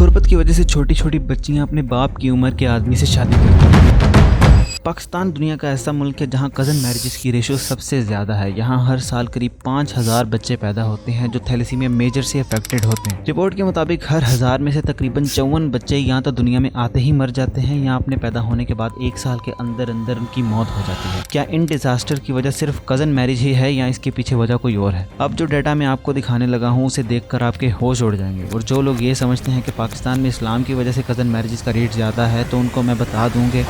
गुर्बत की वजह से छोटी छोटी बच्चियां अपने बाप की उम्र के आदमी से शादी करती हैं। पाकिस्तान दुनिया का ऐसा मुल्क है जहां कज़न मैरिजेस की रेशो सबसे ज़्यादा है। यहां हर साल करीब 5000 बच्चे पैदा होते हैं जो थैलेसीमिया मेजर से अफेक्टेड होते हैं। रिपोर्ट के मुताबिक हर 1000 में से तकरीबन 54 बच्चे या तो दुनिया में आते ही मर जाते हैं या अपने पैदा होने के बाद 1 साल के अंदर अंदर उनकी मौत हो जाती है। क्या इन डिजास्टर की वजह सिर्फ कज़न मैरिज ही है या इसके पीछे वजह कोई और है? अब जो डाटा मैं आपको दिखाने लगा हूँ उसे देखकर आपके होश उड़ जाएंगे। और जो लोग ये समझते हैं कि पाकिस्तान में इस्लाम की वजह से कज़न मैरिजेस का रेट ज़्यादा है तो उनको मैं बता दूँगी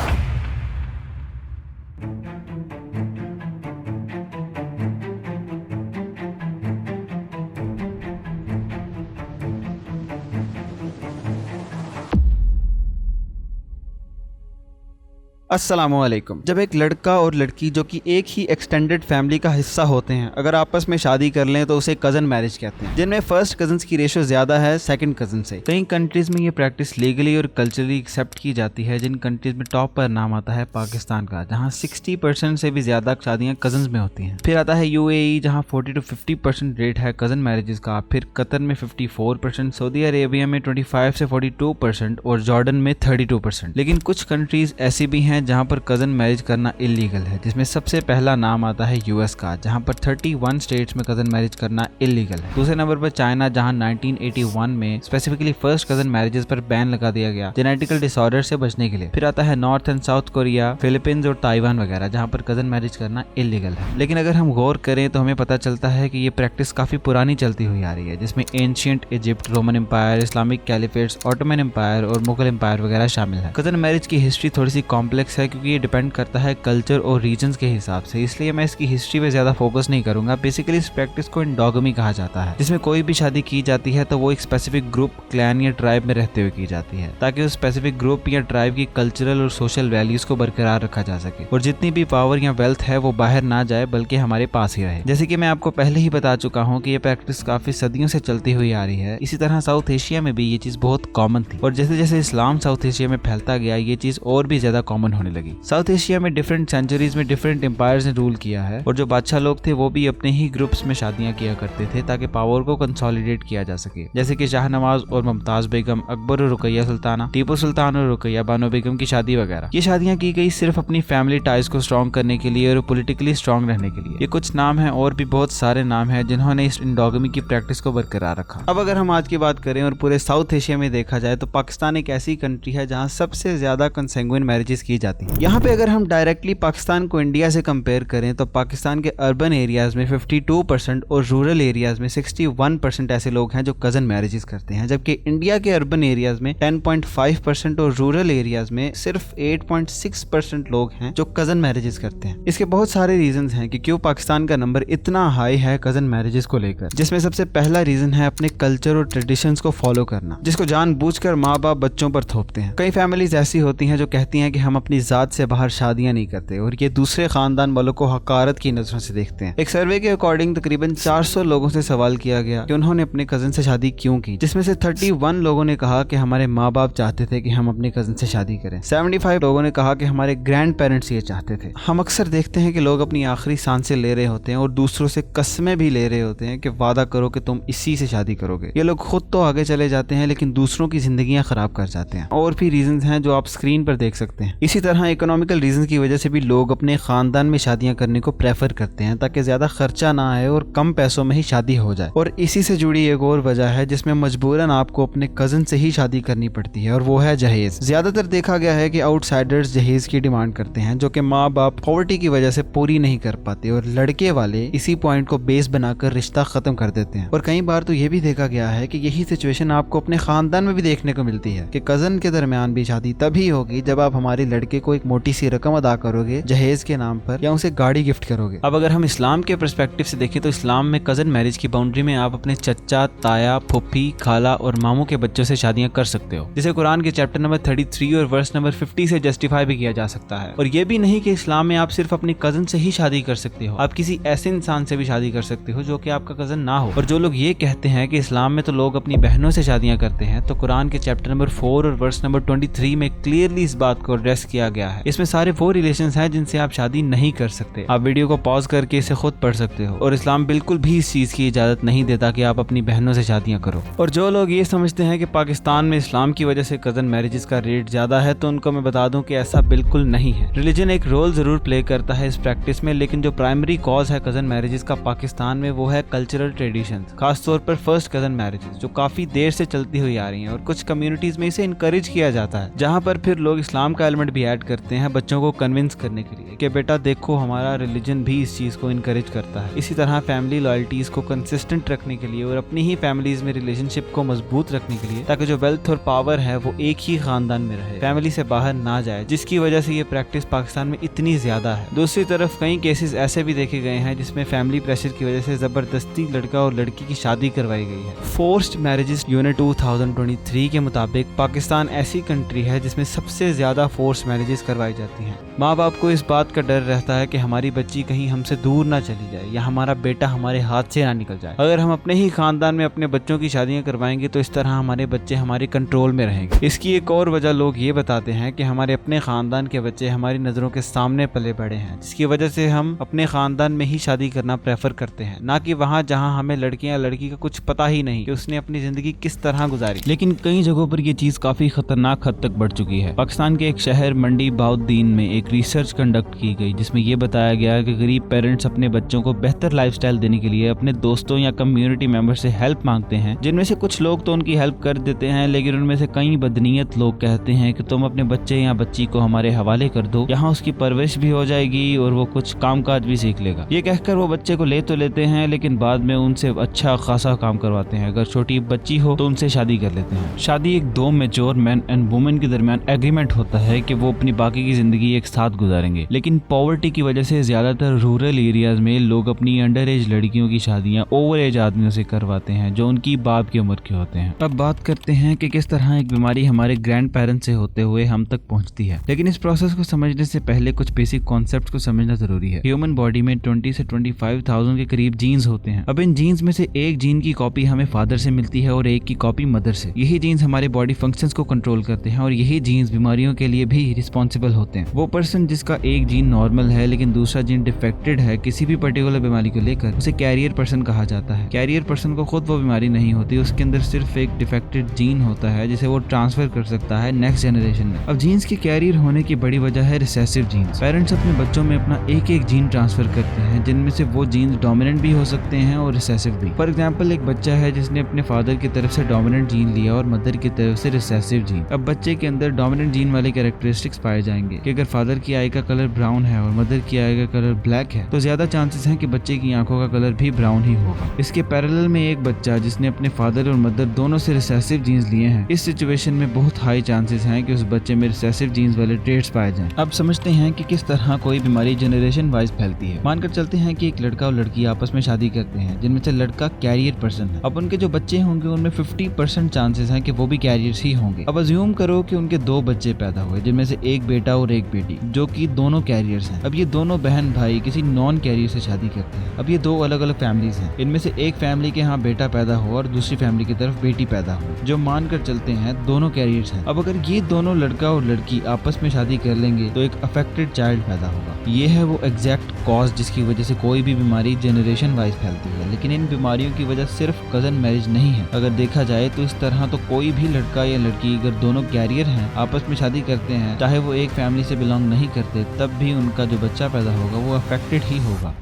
अस्सलामुअलैकुम। जब एक लड़का और लड़की जो कि एक ही एक्सटेंडेड फैमिली का हिस्सा होते हैं अगर आपस में शादी कर लें तो उसे कज़न मैरिज कहते हैं, जिनमें फर्स्ट कज़न्स की रेशो ज़्यादा है सेकंड कज़न से। कई कंट्रीज़ में ये प्रैक्टिस लीगली और कल्चरली एक्सेप्ट की जाती है। जिन कंट्रीज़ में टॉप पर नाम आता है पाकिस्तान का, जहाँ 60% से भी ज़्यादा शादियाँ कज़न्स में होती हैं। फिर आता है UAE जहाँ 40 to 50% रेट है कज़न मैरिजेस का। फिर कतर में 54%, सऊदी अरेबिया में 25 से 42% और जॉर्डन में 32%। लेकिन कुछ कंट्रीज़ ऐसी भी हैं जहां पर कज़न मैरिज करना इलीगल है, जिसमें सबसे पहला नाम आता है US का, जहां पर 31 स्टेट्स में कज़न मैरिज करना इलीगल है। दूसरे नंबर पर चाइना, जहां 1981 में स्पेसिफिकली फर्स्ट कज़न मैरिजेस पर बैन लगा दिया गया जेनेटिकल डिसऑर्डर से बचने के लिए। फिर आता है north and south Korea, Philippines और ताइवान वगैरह, जहां पर कज़न मैरिज करना इलीगल है। लेकिन अगर हम गौर करें तो हमें पता चलता है कि ये प्रैक्टिस काफी पुरानी चलती हुई आ रही है, जिसमें ancient Egypt, Roman empire, Islamic caliphates, Ottoman empire और मुगल एम्पायर वगैरह शामिल है। कज़न मैरिज की हिस्ट्री थोड़ी सी कॉम्प्लेक्स है क्योंकि ये डिपेंड करता है कल्चर और रीजन्स के हिसाब से, इसलिए मैं इसकी हिस्ट्री पे ज्यादा फोकस नहीं करूंगा। बेसिकली इस प्रैक्टिस को एंडोगमी कहा जाता है, जिसमें कोई भी शादी की जाती है तो वो एक स्पेसिफिक ग्रुप, क्लैन या ट्राइब में रहते हुए की जाती है, ताकि उस स्पेसिफिक ग्रुप या ट्राइब की कल्चरल और सोशल वैल्यूज को बरकरार रखा जा सके और जितनी भी पावर या वेल्थ है वो बाहर ना जाए बल्कि हमारे पास ही रहे। जैसे कि मैं आपको पहले ही बता चुका हूँ कि ये प्रैक्टिस काफी सदियों से चलती हुई आ रही है। इसी तरह साउथ एशिया में भी ये चीज बहुत कॉमन थी और जैसे जैसे इस्लाम साउथ एशिया में फैलता गया ये चीज और भी ज्यादा कॉमन होने लगी। साउथ एशिया में डिफरेंट सेंचुरीज में डिफरेंट एम्पायर्स ने रूल किया है और जो बादशाह लोग थे वो भी अपने ही ग्रुप्स में शादियां किया करते थे ताकि पावर को कंसोलिडेट किया जा सके। जैसे कि शाहनवाज और मुमताज बेगम, अकबर और रुकैया सुल्ताना, टीपू सुल्तान और रुकैया बानो बेगम की शादी वगैरह। ये शादियां की गई सिर्फ अपनी फैमिली टाइज को स्ट्रॉन्ग करने के लिए और पॉलिटिकली स्ट्रॉन्ग रहने के लिए। ये कुछ नाम है और भी बहुत सारे नाम है जिन्होंने इस एंडोगमी की प्रैक्टिस को बरकरार रखा। अब अगर हम आज की बात करें और पूरे साउथ एशिया में देखा जाए तो पाकिस्तान एक ऐसी कंट्री है जहाँ सबसे ज्यादा कंसेंगुइन मैरिजेस की जाती है। यहाँ पे अगर हम डायरेक्टली पाकिस्तान को इंडिया से कंपेयर करें तो पाकिस्तान के अर्बन एरियाज में 52% और रूरल एरियाज में 61% ऐसे लोग हैं जो कज़न मैरिजेस करते हैं, जबकि इंडिया के अर्बन एरियाज में 10.5% और रूरल एरियाज में सिर्फ 8.6% लोग हैं जो कज़न मैरिजेस करते हैं। इसके बहुत सारे रीजंस हैं कि क्यों पाकिस्तान का नंबर इतना हाई है कज़न मैरिजेस को लेकर, जिसमें सबसे पहला रीजन है अपने कल्चर और ट्रेडिशंस को फॉलो करना, जिसको जानबूझकर माँ बाप बच्चों पर थोपते हैं। कई फैमिलीज ऐसी होती हैं जो कहती हैं कि हम अपनी जात से बाहर शादियां नहीं करते और ये दूसरे खानदान वालों को हकारत की नजरों से देखते हैं। एक सर्वे के अकॉर्डिंग तकरीबन 400 लोगों से सवाल किया गया कि उन्होंने अपने कजन से शादी क्यों की, जिसमें से 31 लोगों ने कहा कि हमारे माँ बाप चाहते थे कि हम अपने कजन से शादी करें। 75 लोगों ने कहा कि हमारे ग्रैंड पेरेंट्स ये चाहते थे। हम अक्सर देखते हैं कि लोग अपनी आखिरी सांसें ले रहे होते हैं और दूसरों से कस्में भी ले रहे होते हैं कि वादा करो कि तुम इसी से शादी करोगे। ये लोग खुद तो आगे चले जाते हैं लेकिन दूसरों की जिंदगियां खराब कर जाते हैं। और भी रीजंस हैं जो आप स्क्रीन पर देख सकते हैं। इसी तरह इकोनॉमिकल रीजंस की वजह से भी लोग अपने खानदान में शादियां करने को प्रेफर करते हैं ताकि ज्यादा खर्चा ना आए और कम पैसों में ही शादी हो जाए। और इसी से जुड़ी एक और वजह है जिसमें मजबूरन आपको अपने कजन से ही शादी करनी पड़ती है और वो है जहेज। ज्यादातर देखा गया है कि आउटसाइडर्स जहेज की डिमांड करते हैं जो कि माँ बाप पॉवर्टी की वजह से पूरी नहीं कर पाते और लड़के वाले इसी पॉइंट को बेस बनाकर रिश्ता खत्म कर देते हैं। और कई बार तो ये भी देखा गया है कि यही सिचुएशन आपको अपने खानदान में भी देखने को मिलती है कि कजन के दरमियान भी शादी तभी होगी जब आप हमारे लड़के को एक मोटी सी रकम अदा करोगे जहेज के नाम पर या उसे गाड़ी गिफ्ट करोगे। अब अगर हम इस्लाम के पर्सपेक्टिव से देखें तो इस्लाम में कजन मैरिज की बाउंड्री में आप अपने चचा, ताया, फुफ्फी, खाला और मामू के बच्चों से शादियां कर सकते हो, जिसे कुरान के चैप्टर नंबर 33 और वर्स नंबर 50 से जस्टिफाई भी किया जा सकता है। और ये भी नहीं कि इस्लाम में आप सिर्फ अपने कजन से ही शादी कर सकते हो, आप किसी ऐसे इंसान से भी शादी कर सकते हो जो कि आपका कजन ना हो। और जो लोग ये कहते हैं कि इस्लाम में तो लोग अपनी बहनों से शादियां करते हैं, तो कुरान के चैप्टर नंबर 4 और वर्स नंबर 23 में क्लियरली इस बात को एड्रेस किया किया गया है। इसमें सारे वो रिलेशंस हैं जिनसे आप शादी नहीं कर सकते। आप वीडियो को पॉज करके इसे खुद पढ़ सकते हो। और इस्लाम बिल्कुल भी इस चीज की इजाजत नहीं देता कि आप अपनी बहनों से शादियां करो। और जो लोग ये समझते हैं कि पाकिस्तान में इस्लाम की वजह से कजन मैरिजेस का रेट ज्यादा है, तो उनको मैं बता दूं कि ऐसा बिल्कुल नहीं है। रिलीजन एक रोल जरूर प्ले करता है इस प्रैक्टिस में, लेकिन जो प्राइमरी कॉज है कजन मैरिजेस का पाकिस्तान में वो है कल्चरल ट्रेडिशन, खासतौर पर फर्स्ट कजन मैरिजेस जो काफी देर से चलती हुई आ रही हैं। और कुछ कम्युनिटीज में इसे इनकरेज किया जाता है, जहाँ पर फिर लोग इस्लाम का एलिमेंट भी ऐड करते हैं बच्चों को कन्विंस करने के लिए कि बेटा देखो हमारा रिलीजन भी इस चीज को इनकरेज करता है। इसी तरह फैमिली लॉयल्टीज को कंसिस्टेंट रखने के लिए और अपनी ही फैमिलीज में रिलेशनशिप को मजबूत रखने के लिए, ताकि जो वेल्थ और पावर है वो एक ही खानदान में रहे, फैमिली से बाहर ना जाए, जिसकी वजह से ये प्रैक्टिस पाकिस्तान में इतनी ज्यादा है। दूसरी तरफ कई केसेस ऐसे भी देखे गए हैं जिसमें फैमिली प्रेशर की वजह से जबरदस्ती लड़का और लड़की की शादी करवाई गई है। फोर्स्ड मैरिजेस यूनिट 2023 के मुताबिक पाकिस्तान ऐसी कंट्री है जिसमें सबसे ज्यादा फोर्स्ड मैरिजेस करवाई जाती हैं। माँ बाप को इस बात का डर रहता है कि हमारी बच्ची कहीं हमसे दूर ना चली जाए या हमारा बेटा हमारे हाथ से ना निकल जाए। अगर हम अपने ही खानदान में अपने बच्चों की शादियां करवाएंगे तो इस तरह हमारे बच्चे हमारे कंट्रोल में रहेंगे। इसकी एक और वजह लोग ये बताते हैं कि हमारे अपने खानदान के बच्चे हमारी नजरों के सामने पले बड़े हैं, जिसकी वजह से हम अपने खानदान में ही शादी करना प्रेफर करते हैं, ना कि वहाँ जहाँ हमें लड़कियां लड़की का कुछ पता ही नहीं कि उसने अपनी जिंदगी किस तरह गुजारी। लेकिन कई जगहों पर यह चीज काफी खतरनाक हद तक बढ़ चुकी है। पाकिस्तान के एक शहर मंडी बहाउद्दीन में एक रिसर्च कंडक्ट की गई जिसमें यह बताया गया कि गरीब पेरेंट्स अपने बच्चों को बेहतर लाइफस्टाइल देने के लिए अपने दोस्तों या कम्युनिटी मेंबर से हेल्प मांगते हैं, जिनमें से कुछ लोग तो उनकी हेल्प कर देते हैं, लेकिन उनमें से कई बदनीयत लोग कहते हैं कि तुम अपने बच्चे या बच्ची को हमारे हवाले कर दो, यहाँ उसकी परवरिश भी हो जाएगी और वो कुछ कामकाज भी सीख लेगा। ये कहकर वो बच्चे को ले तो लेते हैं, लेकिन बाद में उनसे अच्छा खासा काम करवाते हैं। अगर छोटी बच्ची हो तो उनसे शादी कर लेते हैं। शादी एक दो मैच्योर मैन एंड वुमेन के दरमियान एग्रीमेंट होता है कि वो अपनी बाकी की जिंदगी एक साथ गुजारेंगे, लेकिन पॉवर्टी की वजह से ज्यादातर रूरल एरियाज में लोग अपनी अंडर एज लड़कियों की शादियां ओवर एज आदमियों से करवाते हैं जो उनकी बाप की उम्र के होते हैं। अब बात करते हैं कि किस तरह एक बीमारी हमारे ग्रैंड पेरेंट्स से होते हुए हम तक पहुंचती है, लेकिन इस प्रोसेस को समझने से पहले कुछ बेसिक कॉन्सेप्ट को समझना जरूरी है। ह्यूमन बॉडी में 20 से 25,000 के करीब जीन्स होते हैं। अब इन जीन्स में से एक जीन की कॉपी हमें फादर से मिलती है और एक की कॉपी मदर से। यही जीन्स हमारे बॉडी फंक्शंस को कंट्रोल करते हैं और यही जीन्स बीमारियों के लिए भी रिस्पॉन्सिबल होते हैं। वो पर्सन जिसका एक जीन नॉर्मल है लेकिन दूसरा जीन डिफेक्टेड है किसी भी पर्टिकुलर बीमारी को लेकर, उसे कैरियर पर्सन कहा जाता है। कैरियर पर्सन को खुद वो बीमारी नहीं होती, उसके अंदर सिर्फ एक डिफेक्टेड जीन होता है जिसे वो ट्रांसफर कर सकता है नेक्स्ट जनरेशन में। अब जीन्स के कैरियर होने की बड़ी वजह है रिसेसिव जीन्स। पेरेंट्स अपने बच्चों में अपना एक एक जीन ट्रांसफर करते हैं, जिनमें से वो जीन्स डोमिनेंट भी हो सकते हैं और रिसेसिव भी। फॉर एग्जाम्पल, एक बच्चा है जिसने अपने फादर की तरफ से डोमिनेंट जीन लिया और मदर की तरफ से रिसेसिव जीन। अब बच्चे के अंदर डोमिनेंट जीन वाले कैरेक्टरिस्टिक्स पाए जाएंगे कि अगर फादर की आई का कलर ब्राउन है और मदर की आई का कलर ब्लैक है तो ज्यादा चांसेस हैं कि बच्चे की आंखों का कलर भी ब्राउन ही होगा। इसके पैरेलल में एक बच्चा जिसने अपने फादर और मदर दोनों से रिसेसिव जीन्स लिए हैं, इस सिचुएशन में बहुत हाई चांसेस हैं कि उस बच्चे में रिसेसिव जीन्स वाले ट्रेट्स पाए जाएं। अब समझते हैं कि किस तरह कोई बीमारी जनरेशन वाइज फैलती है। मानकर चलते हैं कि एक लड़का और लड़की आपस में शादी करते हैं, जिनमें से लड़का कैरियर पर्सन है। अब उनके जो बच्चे होंगे उनमें 50% चांसेस हैं कि वो भी कैरियर्स ही होंगे। अब अज्यूम करो कि उनके दो बच्चे पैदा हुए, जिनमें से एक बेटा और एक बेटी, जो कि दोनों कैरियर्स हैं। अब ये दोनों बहन भाई किसी नॉन कैरियर से शादी करते हैं। अब ये दो अलग अलग फैमिलीज हैं। इनमें से एक फैमिली के यहाँ बेटा पैदा हो और दूसरी फैमिली की तरफ बेटी पैदा हो, जो मानकर चलते हैं दोनों कैरियर्स हैं। अब अगर ये दोनों लड़का और लड़की आपस में शादी कर लेंगे तो एक अफेक्टेड चाइल्ड पैदा होगा। ये है वो एग्जैक्ट कॉज जिसकी वजह से कोई भी बीमारी जनरेशन वाइज फैलती है। लेकिन इन बीमारियों की वजह सिर्फ कजन मैरिज नहीं है। अगर देखा जाए तो इस तरह तो कोई भी लड़का या लड़की अगर दोनों कैरियर हैं आपस में शादी करते हैं, चाहे वो एक फैमिली से बिलोंग नहीं करते, तब भी उनका जो बच्चा पैदा होगा वो अफेक्टेड ही होगा।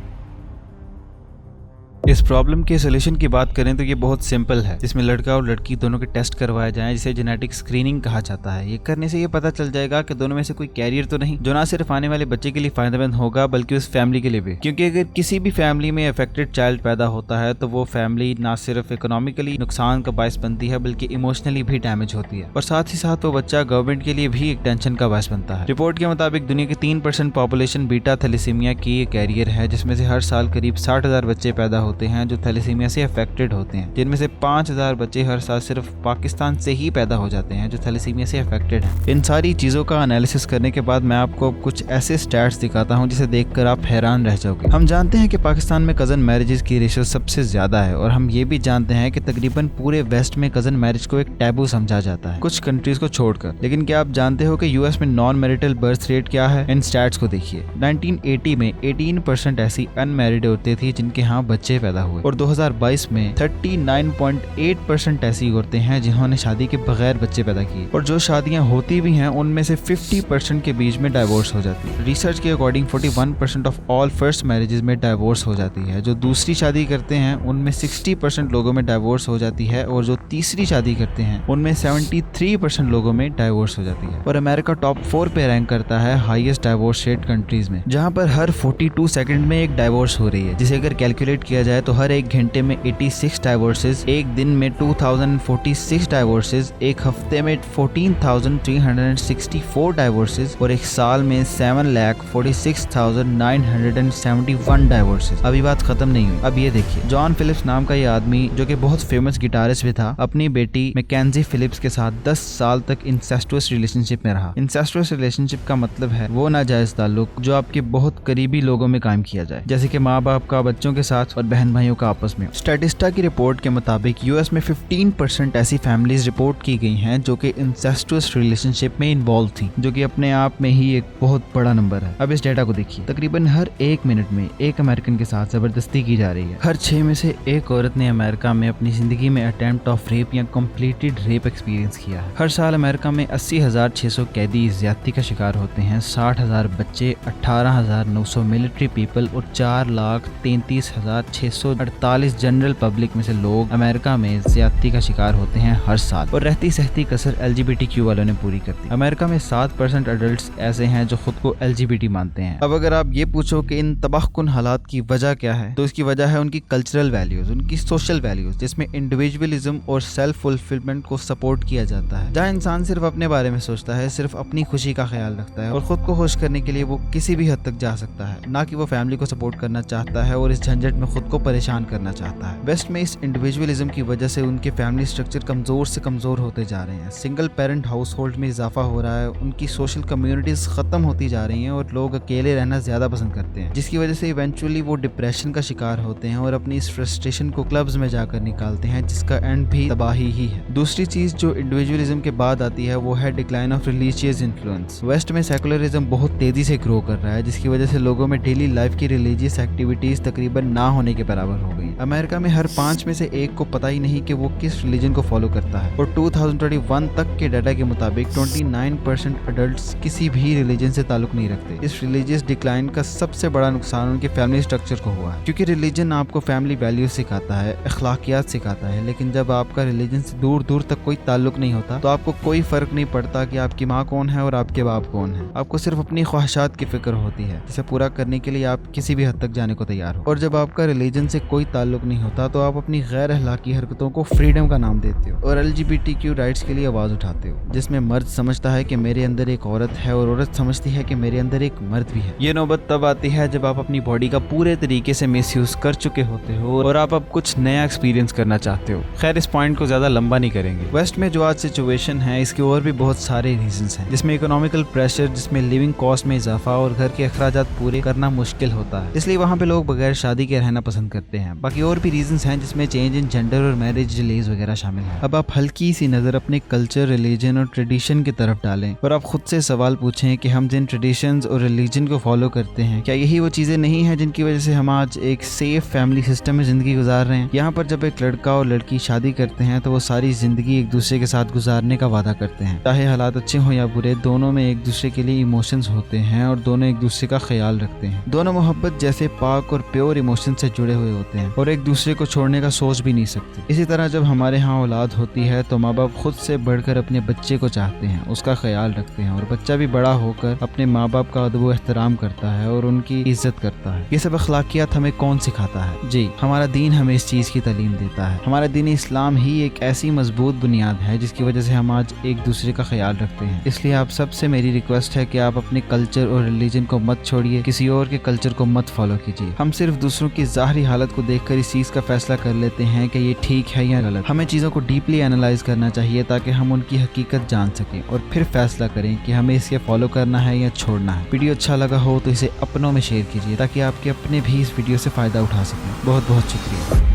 इस प्रॉब्लम के सोल्यूशन की बात करें तो ये बहुत सिंपल है, जिसमें लड़का और लड़की दोनों के टेस्ट करवाए जाएं, जिसे जेनेटिक स्क्रीनिंग कहा जाता है। ये करने से ये पता चल जाएगा कि दोनों में से कोई कैरियर तो नहीं, जो ना सिर्फ आने वाले बच्चे के लिए फायदेमंद होगा बल्कि उस फैमिली के लिए भी। क्योंकि अगर किसी भी फैमिली में अफेक्टेड चाइल्ड पैदा होता है तो वो फैमिली ना सिर्फ इकोनॉमिकली नुकसान का बायस बनती है बल्कि इमोशनली भी डैमेज होती है, और साथ ही साथ वो बच्चा गवर्नमेंट के लिए भी एक टेंशन का बायस बनता है। रिपोर्ट के मुताबिक दुनिया की 3% पॉपुलेशन बीटा थैलेसीमिया की कैरियर है, जिसमें से हर साल करीब 60,000 बच्चे पैदा होते होते हैं जो थैलेसीमिया से अफेक्टेड होते हैं, जिनमें से 5000 बच्चे हर साल सिर्फ पाकिस्तान से ही पैदा हो जाते हैं जो थैलेसीमिया से अफेक्टेड हैं। इन सारी चीज़ों का एनालिसिस करने के बाद मैं आपको कुछ ऐसे स्टैट्स दिखाता हूँ जिसे देखकर आप हैरान रह जाओगे। हम जानते हैं कि पाकिस्तान में कज़न मैरिजेस की रेशियो सबसे ज़्यादा है, और हम ये भी जानते हैं कि तकरीबन पूरे वेस्ट में कज़न मैरिज को एक टैबू समझा जाता है, कुछ कंट्रीज को छोड़कर। लेकिन क्या आप जानते हो कि यूएस में नॉन मैरिटल बर्थ रेट क्या है? इन स्टैट्स को देखिए। 1980 में 18% ऐसी अनमैरिड औरतें थी जिनके यहाँ बच्चे पैदा हुए, और 2022 में 39.8% ऐसी औरतें हैं जिन्होंने शादी के बगैर बच्चे पैदा किए, और जो शादियां होती भी हैं उनमें से 50% के बीच में डाइवोर्स हो जाती है। रिसर्च के according 41% of all first marriages में डाइवोर्स हो जाती है। जो दूसरी शादी करते हैं उनमें 60% लोगों में डाइवोर्स हो जाती है, और जो तीसरी शादी करते हैं उनमें 73% लोगों में डाइवोर्स हो जाती है। और अमेरिका टॉप 4 पे रैंक करता है हाईएस्ट डाइवोर्स रेट कंट्रीज में, जहां पर हर 42 सेकंड में एक डाइवोर्स हो रही है, जिसे अगर कैलकुलेट किया जाए तो हर एक घंटे में 86 डाइवोर्सेज, एक दिन में 2046 डाइवोर्सेज, एक हफ्ते में 14,364 डाइवोर्सेज, और एक साल में 7,46,971 डाइवोर्सेज। अभी बात खत्म नहीं हुई। अब ये देखिए, जॉन फिलिप्स नाम का ये आदमी जो कि बहुत फेमस गिटारिस्ट भी था, अपनी बेटी मैकेंजी फिलिप्स के साथ 10 साल तक इंसेस्टुअस रिलेशनशिप में रहा। इंसेस्टुअस रिलेशनशिप का मतलब है वो नाजायज ताल्लुक जो आपके बहुत करीबी लोगों में कायम किया जाए, जैसे कि माँ बाप का बच्चों के साथ और बहन भाइयों का आपस में। स्टैटिस्टा की रिपोर्ट के मुताबिक यूएस में 15% ऐसी फैमिलीज रिपोर्ट की गई हैं जो कि इंसेस्टुअस रिलेशनशिप में इन्वॉल्व थी, जो कि अपने आप में ही एक बहुत बड़ा नंबर है। अब इस डेटा को देखिए, तकरीबन हर 1 मिनट में एक अमेरिकन के साथ जबरदस्ती की जा रही है। हर 6 में से एक औरत ने अमेरिका में अपनी जिंदगी में अटेम्प्ट ऑफ रेप या कंप्लीटेड रेप एक्सपीरियंस किया है। हर साल अमेरिका में 80,600 कैदी ज्यादती का शिकार होते हैं, 60,000 बच्चे, 18,900 मिलिट्री पीपल और 4,33,648 जनरल पब्लिक में से लोग अमेरिका में ज्यादती का शिकार होते हैं हर साल, और रहती सहती कसर LGBTQ वालों ने पूरी कर दी। अमेरिका में 7% अडल्ट ऐसे हैं जो खुद को LGBT मानते हैं। अब अगर आप ये पूछो कि इन तबाहकुन हालात की वजह क्या है, तो इसकी वजह है उनकी कल्चरल वैल्यूज, उनकी सोशल वैल्यूज, जिसमें इंडिविजुअलिज्म और सेल्फ फुलफिलमेंट को सपोर्ट किया जाता है, जहाँ इंसान सिर्फ अपने बारे में सोचता है, सिर्फ अपनी खुशी का ख्याल रखता है, और खुद को खुश करने के लिए वो किसी भी हद तक जा सकता है, ना कि वो फैमिली को सपोर्ट करना चाहता है और इस झंझट में खुद को परेशान करना चाहता है। वेस्ट में इस इंडिविजुअलिज्म की वजह से उनके फैमिली स्ट्रक्चर कमजोर से कमजोर होते जा रहे हैं, सिंगल पेरेंट हाउस होल्ड में इजाफा हो रहा है, उनकी सोशल कम्युनिटीज खत्म होती जा रही हैं और लोग अकेले रहना ज्यादा पसंद करते हैं, जिसकी वजह से इवेंचुअली वो डिप्रेशन का शिकार होते हैं और अपनी इस फ्रस्ट्रेशन को क्लब्स में जाकर निकालते हैं, जिसका एंड भी तबाही ही है। दूसरी चीज जो इंडिविजुअलिज्म के बाद आती है वो है decline of religious influence. West में सेकुलरिज्म बहुत तेजी से ग्रो कर रहा है, जिसकी वजह से लोगों में डेली लाइफ की रिलीजियस एक्टिविटीज तकरीबन ना होने के बराबर हो गई। अमेरिका में हर 5 में से एक को पता ही नहीं कि वो किस रिलीजन को फॉलो करता है, और 2021 तक के डाटा के मुताबिक 29% अडल्ट्स किसी भी रिलीजन से ताल्लुक नहीं रखते। इस रिलीजियस डिक्लाइन का सबसे बड़ा नुकसान उनके फैमिली स्ट्रक्चर को हुआ है, क्योंकि रिलीजन आपको फैमिली वैल्यूज सिखाता है, अखलाकियात सिखाता है, लेकिन जब आपका रिलीजन से दूर दूर तक कोई ताल्लुक नहीं होता तो आपको कोई फर्क नहीं पड़ता कि आपकी माँ कौन है और आपके बाप कौन है। आपको सिर्फ अपनी ख्वाहिशात की फिक्र होती है, जिसे पूरा करने के लिए आप किसी भी हद तक जाने को तैयार हो। और जब आपका रिलीजन से कोई ताल्लुक नहीं होता तो आप अपनी गैर अखलाकी हरकतों को फ्रीडम का नाम देते हो और LGBTQ राइट्स के लिए आवाज उठाते हो, जिसमें मर्द समझता है कि मेरे अंदर एक औरत है और औरत समझती है कि मेरे अंदर एक मर्द भी है। ये नौबत तब आती है जब आप अपनी बॉडी का पूरे तरीके से मिसयूज कर चुके होते हो और आप अब कुछ नया एक्सपीरियंस करना चाहते हो। खैर, इस पॉइंट को ज्यादा लंबा नहीं करेंगे। वेस्ट में जो आज सिचुएशन है इसके और भी बहुत सारे रीजंस हैं, जिसमें इकोनॉमिकल प्रेशर, जिसमें लिविंग कॉस्ट में इजाफा और घर के अखराजात पूरे करना मुश्किल होता है, इसलिए वहाँ पे लोग बगैर शादी के रहना पसंद करते हैं। बाकी और भी रीजंस हैं जिसमें चेंज इन जेंडर और मैरिज डिलेज वगैरह शामिल है। अब आप हल्की सी नजर अपने कल्चर, रिलीजन और ट्रेडिशन की तरफ डालें और आप खुद से सवाल पूछें कि हम जिन ट्रेडिशंस और रिलीजन को फॉलो करते हैं, क्या यही वो चीजें नहीं है जिनकी वजह से हम आज एक सेफ फैमिली सिस्टम में जिंदगी गुजार रहे हैं। यहाँ पर जब एक लड़का और लड़की शादी करते हैं तो वो सारी जिंदगी एक दूसरे के साथ गुजारने का वादा करते हैं, चाहे हालात अच्छे हो या बुरे, दोनों में एक दूसरे के लिए इमोशंस होते हैं और दोनों एक दूसरे का ख्याल रखते हैं। दोनों मोहब्बत जैसे पाक और प्योर इमोशन से जुड़े हुए होते हैं और एक दूसरे को छोड़ने का सोच भी नहीं सकते। इसी तरह जब हमारे यहाँ औलाद होती है तो माँ बाप खुद से बढ़कर अपने बच्चे को चाहते हैं, उसका ख्याल रखते हैं और बच्चा भी बड़ा होकर अपने माँ बाप का अदब व एहतराम करता है और उनकी इज्जत करता है। ये सब अखलाकियात हमें कौन सिखाता है? जी, हमारा दीन हमें इस चीज की तालीम देता है। हमारा दीन इस्लाम ही एक ऐसी मजबूत बुनियाद है जिसकी वजह से हम आज एक दूसरे का ख्याल रखते हैं। इसलिए आप सबसे मेरी रिक्वेस्ट है कि आप अपने कल्चर और रिलीजन को मत छोड़िए, किसी और के कल्चर को मत फॉलो कीजिए। हम सिर्फ दूसरों की ज़ाहरी बाहरी हालत को देखकर इस चीज का फैसला कर लेते हैं कि ये ठीक है या गलत। हमें चीजों को डीपली एनालाइज करना चाहिए ताकि हम उनकी हकीकत जान सकें और फिर फैसला करें कि हमें इसे फॉलो करना है या छोड़ना है। वीडियो अच्छा लगा हो तो इसे अपनों में शेयर कीजिए ताकि आपके अपने भी इस वीडियो से फायदा उठा सकें। बहुत बहुत शुक्रिया।